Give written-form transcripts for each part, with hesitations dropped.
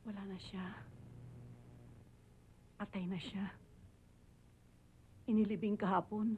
Wala na siya. Patay na siya. Inilibing kahapon.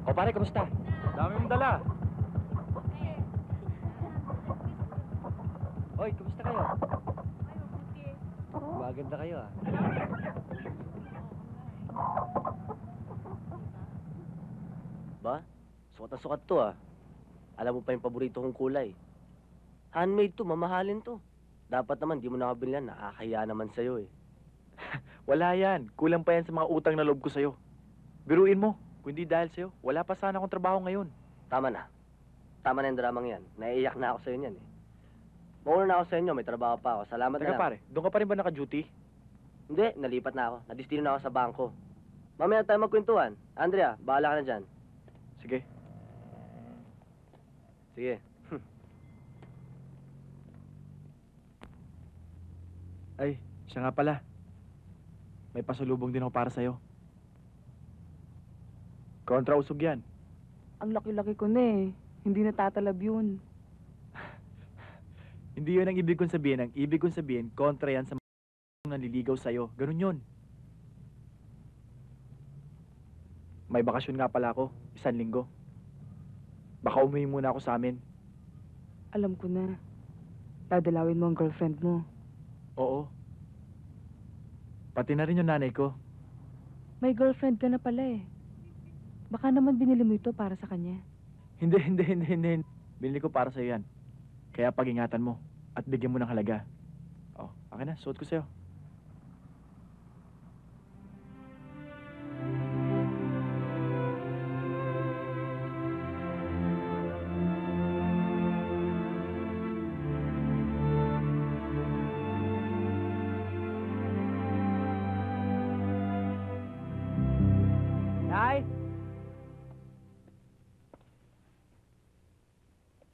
O pare, kamusta? Dami mong dala. Hoy, kamusta kayo? Maganda kayo ah. Ba? Sukat na sukat to ah. Alam mo pa yung paborito kong kulay. Handmade to, mamahalin to. Dapat naman, di mo nakabili yan. Nakakaya naman sa'yo eh. Wala yan. Kulang pa yan sa mga utang na loob ko sa'yo. Biruin mo. Kung hindi dahil sa'yo, wala pa sana akong trabaho ngayon. Tama na. Tama na yung dramang yan. Naiiyak na ako sa'yo niyan eh. Mauna na ako sa inyo, may trabaho pa ako. Salamat na Teka lang. pare, doon ka pa rin ba naka-duty? Hindi, nalipat na ako. Nadistino na ako sa bangko. Mamaya tayo magkwentuhan. Andrea, bahala ka na dyan. Sige. Sige. Ay, siya nga pala. May pasalubong din ako para sa'yo. Kontra usog yan. Ang laki-laki ko na eh. Hindi natatalab yun. Hindi yun ang ibig kong sabihin. Ang ibig kong sabihin, kontra yan sa mga nanliligaw sa'yo. Ganun yun. May bakasyon nga pala ako. 1 linggo. Baka umuwi muna ako sa amin. Alam ko na. Dadalawin mo ang girlfriend mo. Oo. Pati na rin yung nanay ko. May girlfriend ka na pala eh. Baka naman binili mo ito para sa kanya. Hindi. Binili ko para sa'yo yan. Kaya pag-ingatan mo at bigyan mo ng halaga. Oh, akin na. Suot ko sa'yo. Nay!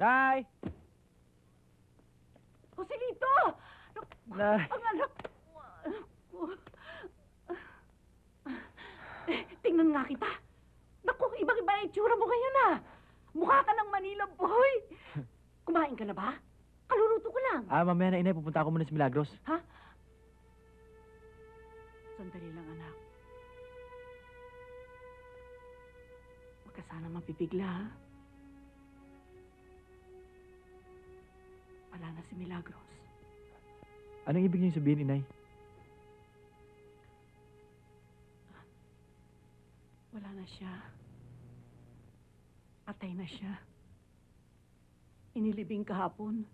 Nay! Joselito! Nay! Ang anak ko. Tingnan nga kita. Naku, ibang-iba na itsura mo ngayon ah. Mukha ka ng Manila boy. Kumain ka na ba? Kaluluto ko lang. Mamaya na inay, pupunta ako muna sa Milagros. Ha? Sandali lang, anak. Huwag ka sana mapipigla, ha? Wala na si Milagros. Anong ibig niyo sabihin, inay? Wala na siya. Patay na siya. Inilibing kahapon.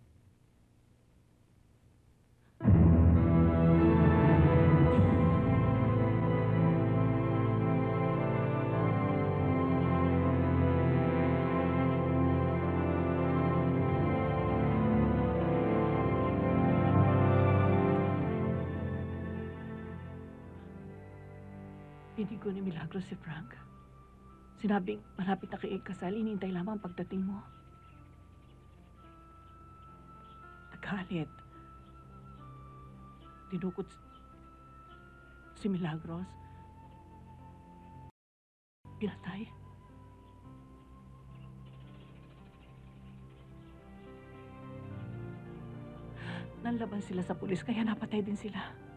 Pinigo ni Milagros si Frank. Sinabing malapit na kay kasal, inintay lamang ang pagdating mo. Nagalit. Dinukot si Milagros. Pinatay. Nanlaban sila sa pulis kaya napatay din sila.